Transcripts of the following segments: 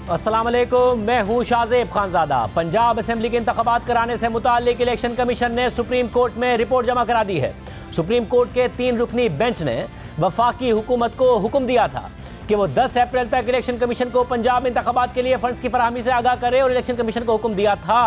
अस्सलाम वालेकुम, मैं हूं शाज़ेब खानज़ादा। पंजाब असेंबली के इंतखाबात कराने से मुताल्लिक इलेक्शन कमीशन ने सुप्रीम कोर्ट में रिपोर्ट जमा करा दी है। सुप्रीम कोर्ट के 3 रुकनी बेंच ने वफाकी हुकूमत को हुक्म दिया था कि वो 10 अप्रैल तक इलेक्शन कमीशन को पंजाब में इंतखाबात के लिए फंड्स की फराहमी से आगाह करे और इलेक्शन कमीशन को हुक्म दिया था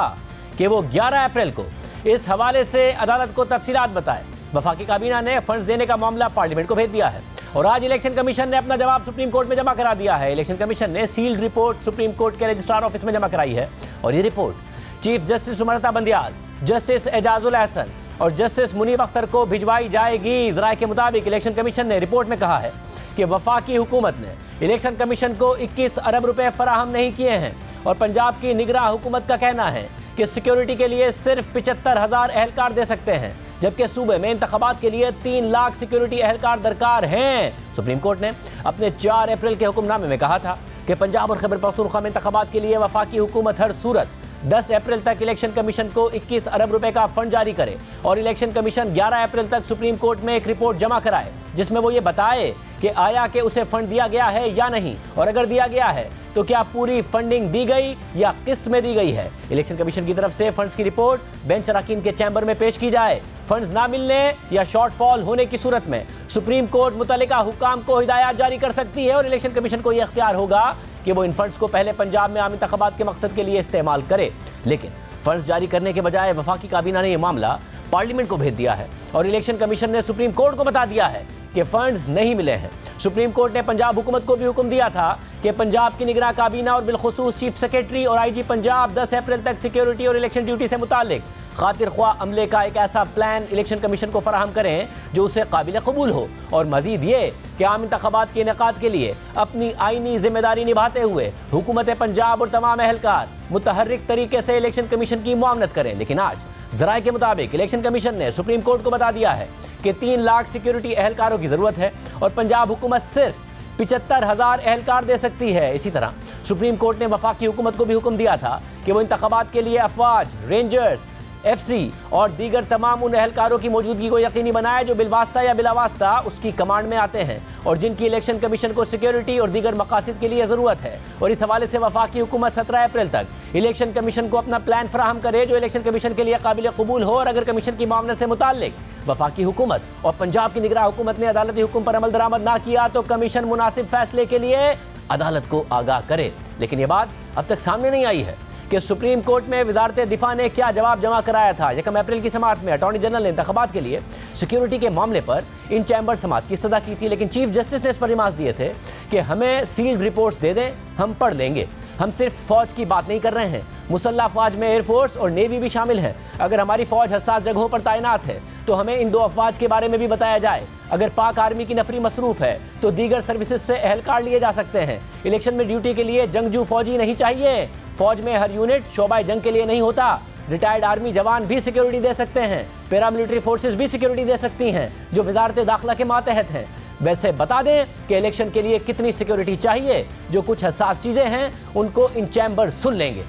कि वो 11 अप्रैल को इस हवाले से अदालत को तफसीलात बताए। वफाकी काबीना ने फंड्स देने का मामला पार्लियामेंट को भेज दिया है और आज इलेक्शन कमीशन ने अपना जवाब सुप्रीम कोर्ट में जमा करा दिया है। इलेक्शन कमीशन ने सील्ड रिपोर्ट सुप्रीम कोर्ट के रजिस्ट्रार ऑफिस में जमा कराई है और ये report chief justice उमरता Bandial, justice Ejazul Ehsan और जस्टिस मुनीब अख्तर को भिजवाई जाएगी। ज़राए के मुताबिक इलेक्शन कमीशन ने रिपोर्ट में कहा है कि वफाकी हुकूमत ने इलेक्शन कमीशन को 21 अरब रुपए फराहम नहीं किए हैं और पंजाब की निगरां हुकूमत का कहना है कि सिक्योरिटी के लिए सिर्फ 75,000 अहलकार दे सकते हैं, जबकि सूबे में इंतखाबात के लिए 3 लाख सिक्योरिटी अहलकार दरकार हैं। सुप्रीम कोर्ट ने अपने 4 अप्रैल के हुक्मनामे में कहा था कि पंजाब और खैबर पख्तूनख्वा में इंतखाबात के लिए वफाकी हुकूमत हर सूरत 10 अप्रैल तक इलेक्शन कमीशन को 21 अरब रुपए का फंड जारी करे और इलेक्शन कमीशन 11 अप्रैल तक सुप्रीम कोर्ट में एक रिपोर्ट जमा कराए जिसमें वो ये बताए कि आया कि उसे फंड दिया गया है या नहीं, और अगर दिया गया है तो क्या पूरी फंडिंग दी गई या किस्त में दी गई है। इलेक्शन कमीशन की तरफ से फंड्स की रिपोर्ट बेंच अराकीन के चैम्बर में पेश की जाए। फंड्स ना मिलने या शॉर्टफॉल होने की सूरत में सुप्रीम कोर्ट मुतल्लिका हुकाम को हिदायत जारी कर सकती है और इलेक्शन कमीशन को यह इख्तियार होगा कि वो इन फंड्स को पहले पंजाब में आम इंतखाबात के मकसद के लिए इस्तेमाल करे। लेकिन फंड्स जारी करने के बजाय वफाकी काबीना ने यह मामला पार्लियामेंट को भेज दिया है और इलेक्शन कमीशन ने सुप्रीम कोर्ट को बता दिया है कि फंड्स नहीं मिले हैं। सुप्रीम कोर्ट ने पंजाब हुकूमत को भी हुक्म दिया था कि पंजाब की निगरां काबीना और बिलखुसूस चीफ सेक्रेटरी और आईजी पंजाब 10 अप्रैल तक सिक्योरिटी और इलेक्शन ड्यूटी से मुतालिक खातिर ख्वाह अमले का एक ऐसा प्लान इलेक्शन कमीशन को फराहम करें जो उसे काबिल कबूल हो, और मजीद ये कि आम इंतखाबात के इनेकाद के लिए अपनी आईनी जिम्मेदारी निभाते हुए हुकूमत पंजाब और तमाम अहलकार मुतहर्रिक तरीके से इलेक्शन कमीशन की मुआवनत करें। लेकिन आज ज़राए के मुताबिक इलेक्शन कमीशन ने सुप्रीम कोर्ट को बता दिया है कि 3 लाख सिक्योरिटी अहलकारों की ज़रूरत है और पंजाब हुकूमत सिर्फ 75,000 अहलकार दे सकती है। इसी तरह सुप्रीम कोर्ट ने वफाकी हुकूमत को भी हुक्म दिया था कि वो इंतखाबात के लिए अफवाज, रेंजर्स, FC और दीगर तमाम उन अहलकारों की मौजूदगी को यकीनी बनाए जो बिलवास्ता या बिलावास्ता उसकी कमांड में आते हैं और जिनकी इलेक्शन कमीशन को सिक्योरिटी और दीगर मकासद के लिए ज़रूरत है। और इस हवाले से वफाकी हुकूमत 17 अप्रैल तक इलेक्शन कमीशन को अपना प्लान फराहम करे जो इलेक्शन कमीशन के लिए काबिल कबूल हो, और अगर कमीशन की मामले से मुताल्लिक वफाकी हुकूमत और पंजाब की निगरां हुकूमत ने अदालती हुक्म पर अमल दरामद ना किया तो कमीशन मुनासिब फैसले के लिए अदालत को आगाह करे। लेकिन ये बात अब तक सामने नहीं आई है कि सुप्रीम कोर्ट में वजारत दिफा ने क्या जवाब जमा कराया था। 1 अप्रैल की समाअत में अटॉर्नी जनरल ने इंतखाबात के लिए सिक्योरिटी के मामले पर इन चैम्बर समाअत की इस्तदा की थी, लेकिन चीफ जस्टिस ने इस पर रिमार्क्स दिए थे कि हमें सील्ड रिपोर्ट्स दे दें, हम पढ़ लेंगे। हम सिर्फ फौज की बात नहीं कर रहे हैं, मुसल्लह फौज में एयरफोर्स और नेवी भी शामिल है। अगर हमारी फौज हसास जगहों पर तैनात है तो हमें इन 2 अफवाज के बारे में भी बताया जाए। अगर पाक आर्मी की नफरी मसरूफ है तो दीगर सर्विसेज से अहलकार लिए जा सकते हैं। इलेक्शन में ड्यूटी के लिए जंगजू फौजी नहीं चाहिए। फौज में हर यूनिट शोबाए जंग के लिए नहीं होता। रिटायर्ड आर्मी जवान भी सिक्योरिटी दे सकते हैं, पैरामिलिट्री फोर्सेस भी सिक्योरिटी दे सकती हैं जो वजारत दाखिला के मातहत हैं। वैसे बता दें कि इलेक्शन के लिए कितनी सिक्योरिटी चाहिए। जो कुछ हसास चीज़ें हैं उनको इन चैम्बर सुन लेंगे।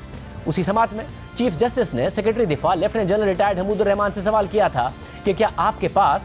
उसी समाअत में चीफ जस्टिस ने सेक्रेटरी दिफा lieutenant general retired Hamoodur Rehman से सवाल किया था कि क्या आपके पास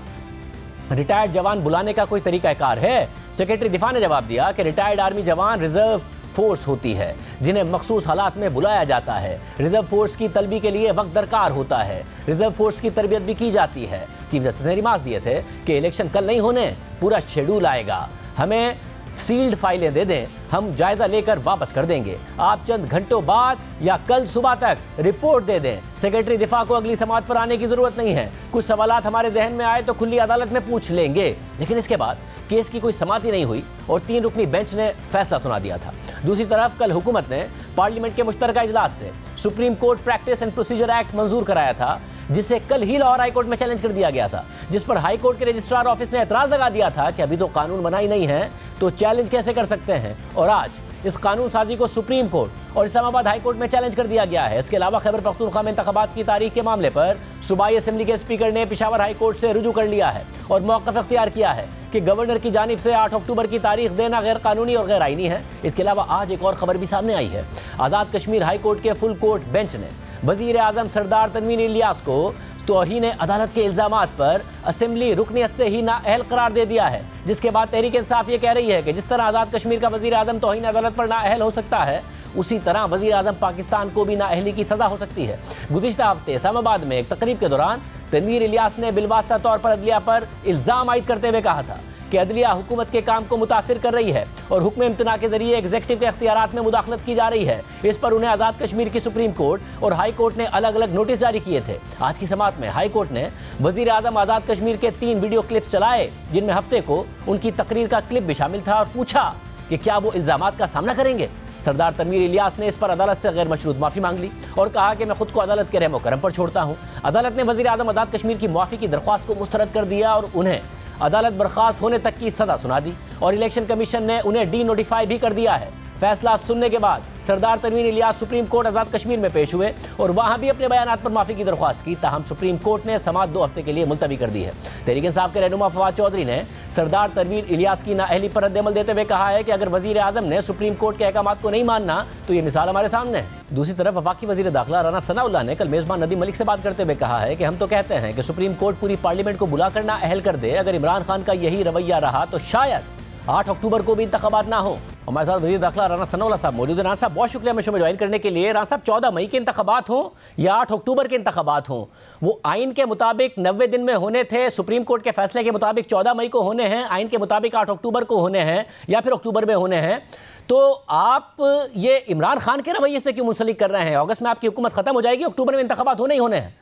रिटायर्ड जवान बुलाने का कोई तरीकाकार है। सेक्रेटरी दिफा ने जवाब दिया कि रिटायर्ड आर्मी जवान रिजर्व फोर्स होती है जिन्हें मखसूस हालात में बुलाया जाता है। रिजर्व फोर्स की तलबी के लिए वक्त दरकार होता है। रिजर्व फोर्स की तरबियत भी की जाती है। चीफ जस्टिस ने रिमार्क्स दिए थे कि इलेक्शन कल नहीं होने, पूरा शेड्यूल आएगा। हमें सील्ड फाइलें दे दें, हम जायजा लेकर वापस कर देंगे। आप चंद घंटों बाद या कल सुबह तक रिपोर्ट दे दें। सेक्रेटरी दिफा को अगली समाअत पर आने की जरूरत नहीं है। कुछ सवालात हमारे जहन में आए तो खुली अदालत में पूछ लेंगे। लेकिन इसके बाद केस की कोई समाअत ही नहीं हुई और 3 रुकनी बेंच ने फैसला सुना दिया था। दूसरी तरफ कल हुकूमत ने पार्लियामेंट के मुश्तरका इजलास से supreme court practice and procedure act मंजूर कराया था, जिसे कल ही लाहौर हाई कोर्ट में चैलेंज कर दिया गया था, जिस पर हाई कोर्ट के रजिस्ट्रार ऑफिस ने एतराज लगा दिया था कि अभी तो कानून बना ही नहीं है तो चैलेंज कैसे कर सकते हैं। और आज इस कानून साजी को सुप्रीम कोर्ट और इस्लामाबाद हाई कोर्ट में चैलेंज कर दिया गया है। इसके अलावा खैबर पख्तूनख्वा में इंतखाबात की तारीख के मामले पर सूबाई असेंबली के स्पीकर ने पेशावर हाई कोर्ट से रुजू कर लिया है और मौक़िफ़ अख्तियार किया है कि गवर्नर की जानिब से 8 अक्टूबर की तारीख देना गैर कानूनी और गैर आईनी है। इसके अलावा आज एक और खबर भी सामने आई है। आज़ाद कश्मीर हाई कोर्ट के फुल कोर्ट बेंच ने वज़ीर आज़म सरदार तनवीर इलियास को तौहीन अदालत के इल्ज़ामात पर असेंबली रुकनियत से ही नाअहल करार दे दिया है, जिसके बाद तहरीक इंसाफ ये कह रही है कि जिस तरह आज़ाद कश्मीर का वज़ीर आज़म तौहीन अदालत पर नाअहल हो सकता है, उसी तरह वज़ीर आज़म पाकिस्तान को भी नाअहली की सज़ा हो सकती है। गुज़िश्ता हफ्ते इस्लामाबाद में एक तकरीब के दौरान तनवीर इलियास ने बिलवास्ता तौर पर अदलिया पर इल्ज़ाम आयद करते हुए कहा था कि अदलिया हुकूमत के काम को मुतासिर कर रही है और हुक्म इम्तना के जरिए एग्जीक्यूटिव के अख्तियारात में मुदाखलत की जा रही है। इस पर उन्हें आज़ाद कश्मीर की सुप्रीम कोर्ट और हाई कोर्ट ने अलग अलग नोटिस जारी किए थे। आज की समाअत में हाई कोर्ट ने वज़ीर आज़म आज़ाद कश्मीर के 3 वीडियो क्लिप्स चलाए, जिनमें हफ्ते को उनकी तकरीर का क्लिप भी शामिल था, और पूछा कि क्या वो इल्ज़ामात का सामना करेंगे। सरदार तनवीर इलियास ने इस पर अदालत से गैर मशरूत माफ़ी मांग ली और कहा कि मैं खुद को अदालत के रहम करम पर छोड़ता हूँ। अदालत ने वज़ीर आज़म आज़ाद कश्मीर की माफ़ी की दरख्वास्त को मुस्तरद कर दिया और उन्हें अदालत बर्खास्त होने तक की सज़ा सुना दी, और इलेक्शन कमीशन ने उन्हें डी नोटिफाई भी कर दिया है। फैसला सुनने के बाद सरदार तनवीर इलियास सुप्रीम कोर्ट आज़ाद कश्मीर में पेश हुए और वहां भी अपने बयानात पर माफ़ी की दरख्वास्त की। ताहम सुप्रीम कोर्ट ने समाअत 2 हफ्ते के लिए मुलतवी कर दी है। तहरीक इंसाफ के रहनुमा फवाद चौधरी ने सरदार तनवीर इलियास की नाअहली पर रद्द-ए-अमल देते हुए कहा है कि अगर वज़ीर आज़म ने सुप्रीम कोर्ट के अहकामात को नहीं मानना तो ये मिसाल हमारे सामने है। दूसरी तरफ वफाकी वज़ीर दाखिला राना सनाउल्लाह ने कल मेज़बान नदीम मलिक से बात करते हुए कहा है कि हम तो कहते हैं कि सुप्रीम कोर्ट पूरी पार्लियामेंट को बुला कर नाअहल कर दे। अगर इमरान खान का यही रवैया रहा तो शायद 8 अक्टूबर को भी इंतखाबात ना हो। हमारे साथ वज़ीर दाखिला राना सनाउल्लाह साहब मौजूद हैं। राना साहब बहुत शुक्रिया शो में ज्वाइन करने के लिए। राना साहब 14 मई के इंतखाबात हों या 8 अक्टूबर के इंतखाबात हों, वो आइन के मुताबिक 90 दिन में होने थे, सुप्रीम कोर्ट के फैसले के मुताबिक 14 मई को होने हैं, आइन के मुताबिक 8 अक्टूबर को होने हैं या फिर अक्टूबर में होने हैं, तो आप ये इमरान खान के रवैये से क्यों मुंसलिक कर रहे हैं? अगस्त में आपकी हुकूमत ख़त्म हो जाएगी, अक्टूबर में इंतखाबात होने ही होने हैं।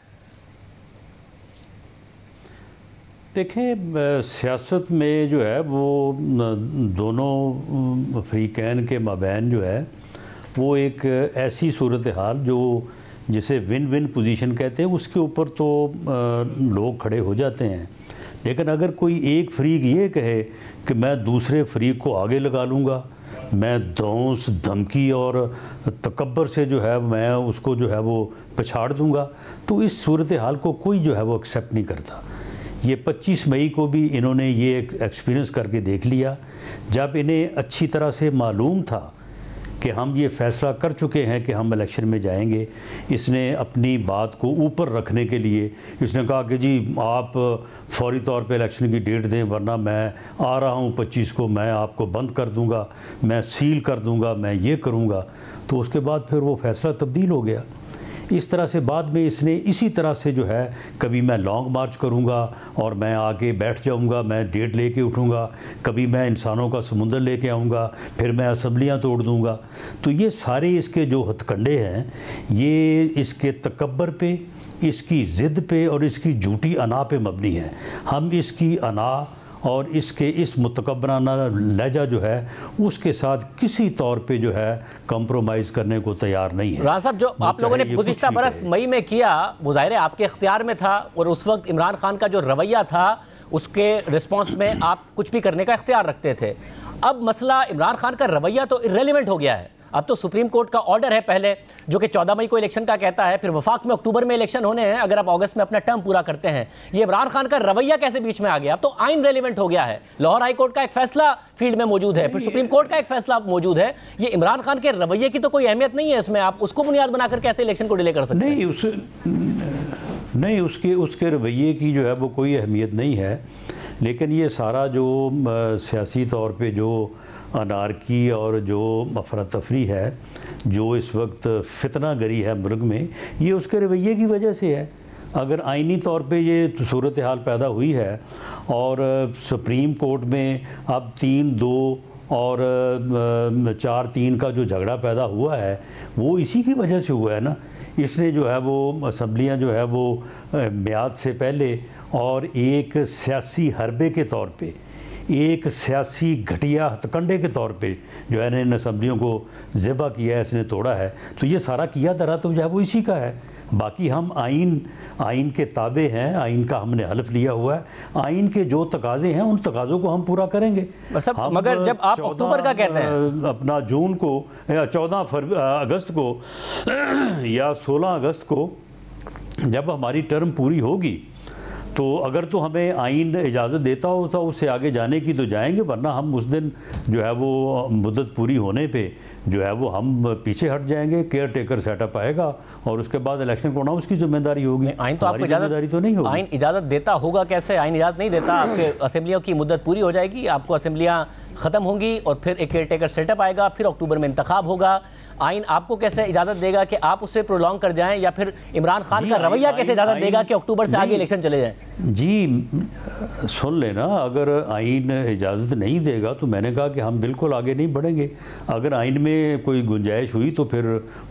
देखें, सियासत में जो है वो दोनों फ्रीकैन के माबैन जो है वो एक ऐसी सूरत हाल जो जिसे विन विन पोजीशन कहते हैं, उसके ऊपर तो लोग खड़े हो जाते हैं। लेकिन अगर कोई एक फ्रीक ये कहे कि मैं दूसरे फ्रीक को आगे लगा लूँगा, मैं दौंस धमकी और तकब्बर से जो है मैं उसको जो है वो पछाड़ दूँगा, तो इस सूरत हाल को कोई जो है वो एक्सेप्ट नहीं करता। ये 25 मई को भी इन्होंने ये एक एक्सपीरियंस करके देख लिया, जब इन्हें अच्छी तरह से मालूम था कि हम ये फ़ैसला कर चुके हैं कि हम इलेक्शन में जाएंगे। इसने अपनी बात को ऊपर रखने के लिए इसने कहा कि जी आप फौरी तौर पे इलेक्शन की डेट दें, वरना मैं आ रहा हूँ 25 को, मैं आपको बंद कर दूँगा, मैं सील कर दूँगा, मैं ये करूँगा। तो उसके बाद फिर वो फ़ैसला तब्दील हो गया। इस तरह से बाद में इसने इसी तरह से जो है कभी मैं लॉन्ग मार्च करूंगा और मैं आके बैठ जाऊंगा, मैं डेट लेके उठूंगा, कभी मैं इंसानों का समुंदर लेके आऊंगा, फिर मैं असम्बलियां तोड़ दूंगा। तो ये सारे इसके जो हथकंडे हैं, ये इसके तकब्बर पे, इसकी ज़िद पे और इसकी झूठी अना पे मबनी है। हम इसकी अना और इसके इस मुतकब्बराना लहजा जो है उसके साथ किसी तौर पे जो है कंप्रोमाइज़ करने को तैयार नहीं है। राना साहब, जो आप लोगों ने गुज़िश्ता बरस मई में किया वो ज़ाहिर है आपके इख्तियार में था, और उस वक्त इमरान खान का जो रवैया था उसके रिस्पॉन्स में आप कुछ भी करने का इख्तियार रखते थे। अब मसला इमरान खान का रवैया तो इर्रेलेवेंट हो गया है। अब तो सुप्रीम कोर्ट का ऑर्डर है पहले, जो कि 14 मई को इलेक्शन का कहता है, फिर वफाक में अक्टूबर में इलेक्शन होने हैं अगर आप अगस्त में अपना टर्म पूरा करते हैं। ये इमरान खान का रवैया कैसे बीच में आ गया? अब तो आइन रेलिवेंट हो गया है। लाहौर हाई कोर्ट का एक फैसला फील्ड में मौजूद है, फिर सुप्रीम कोर्ट का एक फैसला मौजूद है। ये इमरान खान के रवैये की तो कोई अहमियत नहीं है इसमें, आप उसको बुनियाद बनाकर कैसे इलेक्शन को डिले कर सकते हैं? नहीं, उसके रवैये की जो है वो कोई अहमियत नहीं है। लेकिन ये सारा जो सियासी तौर पर जो अनारकी और जो अफरा तफरी है, जो इस वक्त फितना गरी है मुल्क में, ये उसके रवैये की वजह से है। अगर आइनी तौर पे ये सूरत हाल पैदा हुई है और सुप्रीम कोर्ट में अब 3-2 और 4-3 का जो झगड़ा पैदा हुआ है वो इसी की वजह से हुआ है ना। इसने जो है वो असम्बलियाँ जो है वो मियाद से पहले और एक सियासी हरबे के तौर पे, एक सियासी घटिया हथकंडे के तौर पे जो है इन असम्बलियों को ज़िबा किया है, इसने तोड़ा है। तो ये सारा किया दरा तो जो है वो इसी का है। बाकी हम आइन के ताबे हैं, आइन का हमने हल्फ लिया हुआ है, आइन के जो तकाजे हैं उन तकाज़ों को हम पूरा करेंगे। मगर जब आप अक्टूबर का कहते हैं, अपना जून को या 14 अगस्त को या 16 अगस्त को जब हमारी टर्म पूरी होगी, तो अगर तो हमें आइन इजाज़त देता हो तो उससे आगे जाने की तो जाएंगे, वरना हम उस दिन जो है वो मुद्दत पूरी होने पे जो है वो हम पीछे हट जाएंगे। केयर टेकर सेटअप आएगा और उसके बाद इलेक्शन को ना उसकी जिम्मेदारी होगी। आइन तो आपको जिम्मेदारी तो नहीं होगी। आइन इजाज़त देता होगा कैसे? आइन इजाज़त नहीं देता। आपके असेंबलियों की मुद्दत पूरी हो जाएगी, आपको असेंबलियाँ ख़त्म होंगी और फिर एक केयर टेकर सेटअप आएगा, फिर अक्टूबर में इंतखाब होगा। आइन आपको कैसे इजाज़त देगा कि आप उससे प्रोलॉन्ग कर जाएं, या फिर इमरान खान का रवैया कैसे इजाज़त देगा कि अक्टूबर से आगे इलेक्शन चले जाएं? जी सुन लेना, अगर आइन इजाज़त नहीं देगा तो मैंने कहा कि हम बिल्कुल आगे नहीं बढ़ेंगे। अगर आइन में कोई गुंजाइश हुई तो फिर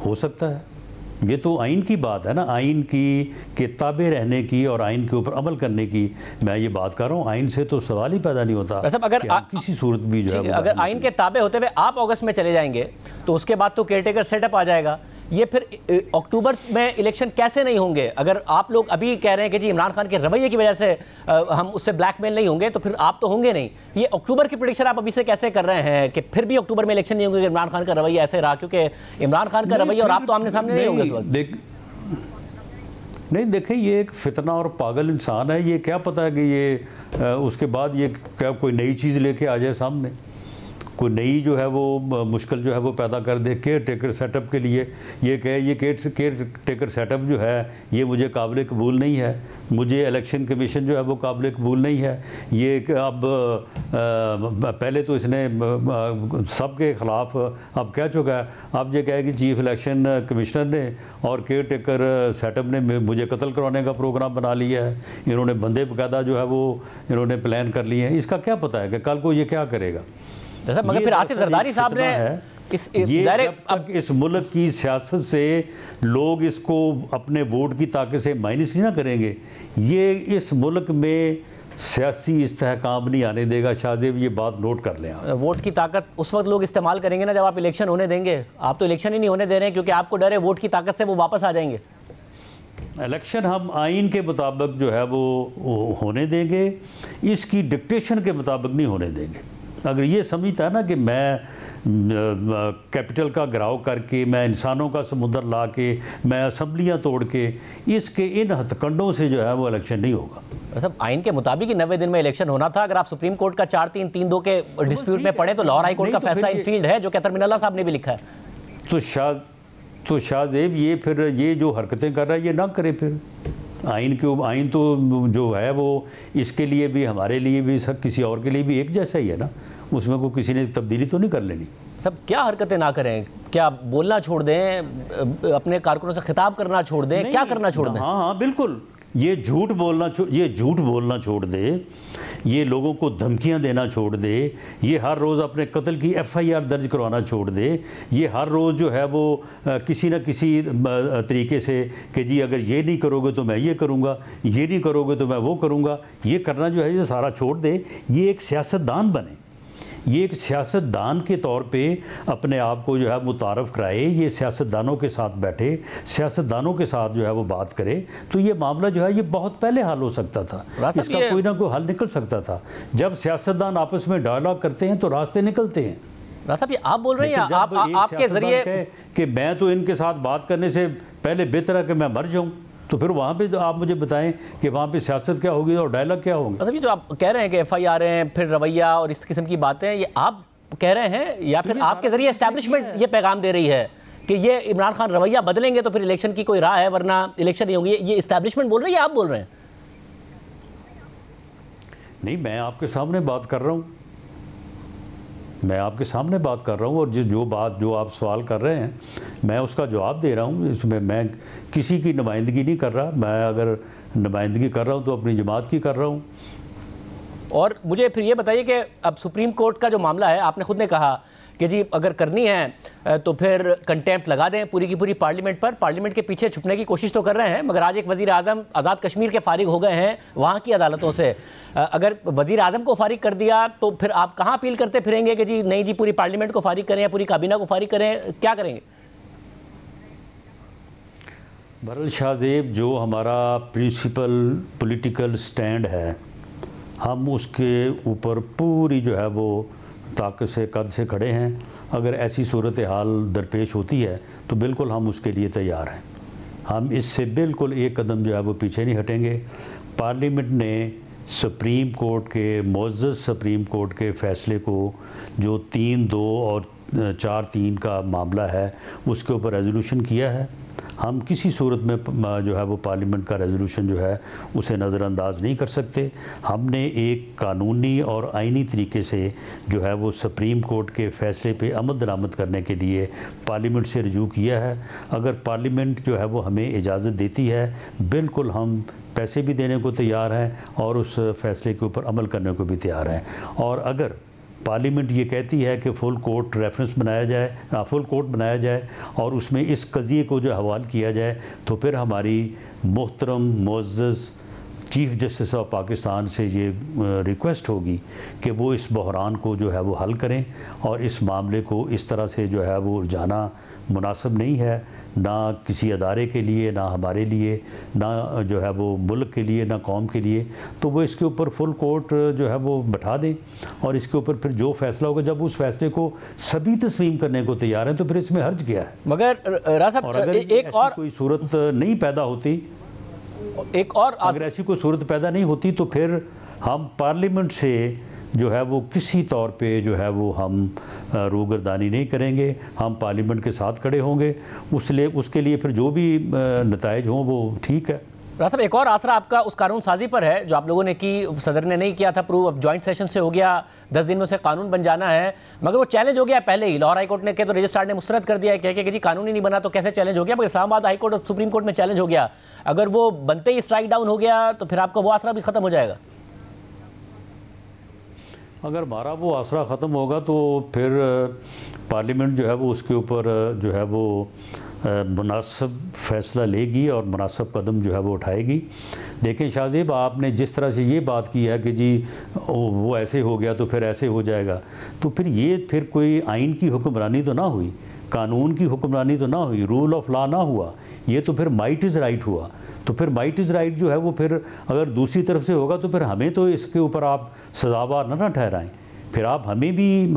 हो सकता है। ये तो आइन की बात है ना, आइन की के ताबे रहने की और आइन के ऊपर अमल करने की मैं ये बात कर रहा हूँ। आइन से तो सवाल ही पैदा नहीं होता। अगर किसी सूरत भी जो है अगर आइन के ताबे होते हुए आप अगस्त में चले जाएंगे तो उसके बाद तो केयरटेकर सेटअप आ जाएगा। ये फिर अक्टूबर में इलेक्शन कैसे नहीं होंगे? अगर आप लोग अभी कह रहे हैं कि जी इमरान खान के रवैये की वजह से हम उससे ब्लैकमेल नहीं होंगे, तो फिर आप तो होंगे नहीं। ये अक्टूबर की प्रेडिक्शन आप अभी से कैसे कर रहे हैं कि फिर भी अक्टूबर में इलेक्शन नहीं होंगे? इमरान खान का रवैया ऐसे रहा, क्योंकि इमरान खान का रवैया और आप तो आमने सामने नहीं होंगे इस वक्त। नहीं देखें, ये एक फितना और पागल इंसान है। ये क्या पता है कि ये उसके बाद ये क्या कोई नई चीज़ लेके आ जाए सामने, कोई नई जो है वो मुश्किल जो है वो पैदा कर दे केयर टेकर सेटअप के लिए। ये कहे ये केयर टेकर सेटअप जो है ये मुझे काबिल कबूल नहीं है, मुझे इलेक्शन कमीशन जो है वो काबिल कबूल नहीं है। ये अब पहले तो इसने सबके ख़िलाफ़ अब कह चुका है, अब ये कहे कि चीफ इलेक्शन कमिश्नर ने और केयर टेकर सेटअप ने मुझे कत्ल करवाने का प्रोग्राम बना लिया है। इन्होंने बंदे बकायदा जो है वो इन्होंने प्लान कर लिए हैं। इसका क्या पता है कि कल को ये क्या करेगा। मगर फिर आसिफ जरदारी साहब ने जब तक इस मुल्क की सियासत से लोग इसको अपने वोट की ताकत से माइनस नहीं ना करेंगे, ये इस मुल्क में सियासी इस्तेहकाम नहीं आने देगा। शाहजेब ये बात नोट कर लें। वोट की ताकत उस वक्त लोग इस्तेमाल करेंगे ना जब आप इलेक्शन होने देंगे। आप तो इलेक्शन ही नहीं होने दे रहे हैं क्योंकि आपको डर है वोट की ताकत से वो वापस आ जाएंगे। इलेक्शन हम आइन के मुताबिक जो है वो होने देंगे, इसकी डिक्टेशन के मुताबिक नहीं होने देंगे। अगर ये समझता है ना कि मैं कैपिटल का घिराव करके, मैं इंसानों का समुद्र ला के, मैं असम्बलियाँ तोड़ के, इसके इन हथकंडों से जो है वो इलेक्शन नहीं होगा। सब आइन के मुताबिक ही 90 दिन में इलेक्शन होना था। अगर आप सुप्रीम कोर्ट का 4-3-3-2 के डिस्प्यूट में पढ़े तो लाहौर हाई कोर्ट का फैसला इन फील्ड है, जो कि अतर मिनल्ला साहब ने भी लिखा है। तो शाहजेब ये फिर ये जो हरकतें कर रहा है ये ना करे। फिर आइन तो जो है वो इसके लिए भी, हमारे लिए भी, सब किसी और के लिए भी एक जैसा ही है ना। उसमें को किसी ने तब्दीली तो नहीं कर लेनी। सब क्या हरकतें ना करें? क्या बोलना छोड़ दें, अपने कारकुनों से खिताब करना छोड़ दें, क्या करना छोड़ दें? हाँ बिल्कुल, ये झूठ बोलना छोड़ दे, ये लोगों को धमकियां देना छोड़ दे, ये हर रोज़ अपने कत्ल की FIR दर्ज करवाना छोड़ दे, ये हर रोज़ जो है वो किसी न किसी तरीके से कि जी अगर ये नहीं करोगे तो मैं ये करूँगा, ये नहीं करोगे तो मैं वो करूँगा, ये करना जो है ये सारा छोड़ दे। ये एक सियासतदान बने, ये एक सियासतदान के तौर पे अपने आप को जो है मुतारफ़ कराए, ये सियासतदानों के साथ बैठे, सियासतदानों के साथ जो है वो बात करे, तो ये मामला जो है ये बहुत पहले हल हो सकता था। इसका कोई ना कोई हल निकल सकता था। जब सियासतदान आपस में डायलॉग करते हैं तो रास्ते निकलते हैं। साहब ये आप बोल रहे हैं आपके जरिए कि मैं तो इनके साथ बात करने से पहले बेहतर है कि मैं मर जाऊँ, तो फिर वहाँ पे आप मुझे बताएं कि वहाँ पे सियासत क्या होगी और डायलॉग क्या होंगे। अच्छा, ये जो आप कह रहे हैं कि FIR हैं, फिर रवैया और इस किस्म की बातें, ये आप कह रहे हैं या फिर आपके जरिए एस्टैब्लिशमेंट ये पैगाम दे रही है कि ये इमरान खान रवैया बदलेंगे तो फिर इलेक्शन की कोई राह है, वरना इलेक्शन नहीं होंगे? ये एस्टैब्लिशमेंट बोल रही है या आप बोल रहे हैं? नहीं, मैं आपके सामने बात कर रहा हूँ, मैं आपके सामने बात कर रहा हूँ और जो आप सवाल कर रहे हैं मैं उसका जवाब दे रहा हूँ। इसमें मैं किसी की नुमाइंदगी नहीं कर रहा। मैं अगर नुमाइंदगी कर रहा हूँ तो अपनी जमात की कर रहा हूँ। और मुझे फिर ये बताइए कि अब सुप्रीम कोर्ट का जो मामला है, आपने खुद ने कहा कि जी अगर करनी है तो फिर कंटेम्प्ट लगा दें पूरी की पूरी पार्लियामेंट पर। पार्लियामेंट के पीछे छुपने की कोशिश तो कर रहे हैं, मगर आज एक वज़ीर आज़म आज़ाद कश्मीर के फारिग हो गए हैं वहाँ की अदालतों से। अगर वज़ीर आज़म को फारिग कर दिया तो फिर आप कहाँ अपील करते फिरेंगे कि जी नहीं जी पूरी पार्लियामेंट को फारिग करें या पूरी काबीना को फारिग करें? क्या करेंगे? बहरहाल शाहजेब, जो हमारा प्रिंसिपल पॉलिटिकल स्टैंड है, हम उसके ऊपर पूरी जो है वो ताकत से कद से खड़े हैं। अगर ऐसी सूरत हाल दरपेश होती है तो बिल्कुल हम उसके लिए तैयार हैं। हम इससे बिल्कुल एक कदम जो है वो पीछे नहीं हटेंगे। पार्लियामेंट ने सुप्रीम कोर्ट के, मुअज़्ज़ज़ सुप्रीम कोर्ट के फ़ैसले को, जो 3-2 और 4-3 का मामला है, उसके ऊपर रेजोल्यूशन किया है। हम किसी सूरत में जो है वो पार्लियामेंट का रेजोल्यूशन जो है उसे नज़रअंदाज नहीं कर सकते। हमने एक कानूनी और आइनी तरीके से जो है वो सुप्रीम कोर्ट के फ़ैसले पे अमल दरामद करने के लिए पार्लियामेंट से रजू किया है। अगर पार्लियामेंट जो है वो हमें इजाज़त देती है, बिल्कुल हम पैसे भी देने को तैयार हैं और उस फ़ैसले के ऊपर अमल करने को भी तैयार हैं। और अगर पार्लियामेंट ये कहती है कि फुल कोर्ट रेफरेंस बनाया जाए, फुल कोर्ट बनाया जाए और उसमें इस कज़िए को जो हवाल किया जाए, तो फिर हमारी मोहतरम मुअज़्ज़ज़ चीफ़ जस्टिस ऑफ पाकिस्तान से ये रिक्वेस्ट होगी कि वो इस बहरान को जो है वो हल करें और इस मामले को इस तरह से जो है वो जाना मुनासिब नहीं है, ना किसी अदारे के लिए, ना हमारे लिए, ना जो है वो मुल्क के लिए, ना कौम के लिए। तो वो इसके ऊपर फुल कोर्ट जो है वो बैठा दें और इसके ऊपर फिर जो फैसला होगा, जब उस फैसले को सभी तस्लीम करने को तैयार हैं तो फिर इसमें हर्ज क्या है। मगर अगर एक और कोई सूरत नहीं पैदा होती, अगर ऐसी कोई सूरत पैदा नहीं होती तो फिर हम पार्लियामेंट से जो है वो किसी तौर पे जो है वो हम रूगर्दानी नहीं करेंगे, हम पार्लियामेंट के साथ खड़े होंगे। उसके लिए फिर जो भी नताइज हों वो ठीक है। राज साहब, एक और आसरा आपका उस कानून साजी पर है जो आप लोगों ने की, सदर ने नहीं किया था प्रूव, अब जॉइंट सेशन से हो गया, 10 दिन में उसे कानून बन जाना है, मगर वो चैलेंज हो गया पहले ही। लाहौर हाई कोर्ट ने के तो रजिस्ट्रार ने मुस्तरद कर दिया है, कह के जी कानून ही नहीं बना तो कैसे चैलेंज हो गया, मगर इस्लामाबाद हाई कोर्ट और सुप्रीम कोर्ट में चैलेंज हो गया। अगर वो बनते ही स्ट्राइक डाउन हो गया तो फिर आपका वो आसरा भी ख़त्म हो जाएगा। अगर हमारा वो आसरा ख़त्म होगा तो फिर पार्लियामेंट जो है वो उसके ऊपर जो है वो मुनासिब फ़ैसला लेगी और मुनासिब कदम जो है वो उठाएगी। देखें शाहज़ेब, आपने जिस तरह से ये बात की है कि जी वो ऐसे हो गया तो फिर ऐसे हो जाएगा, तो फिर ये फिर कोई आइन की हुक्मरानी तो ना हुई, कानून की हुक्मरानी तो ना हुई, रूल ऑफ लॉ ना हुआ, ये तो फिर माइट इज़ राइट हुआ। तो फिर माइट इज़ राइट जो है वो फिर अगर दूसरी तरफ से होगा तो फिर हमें तो इसके ऊपर आप सज़ावार ना ठहराएं, फिर आप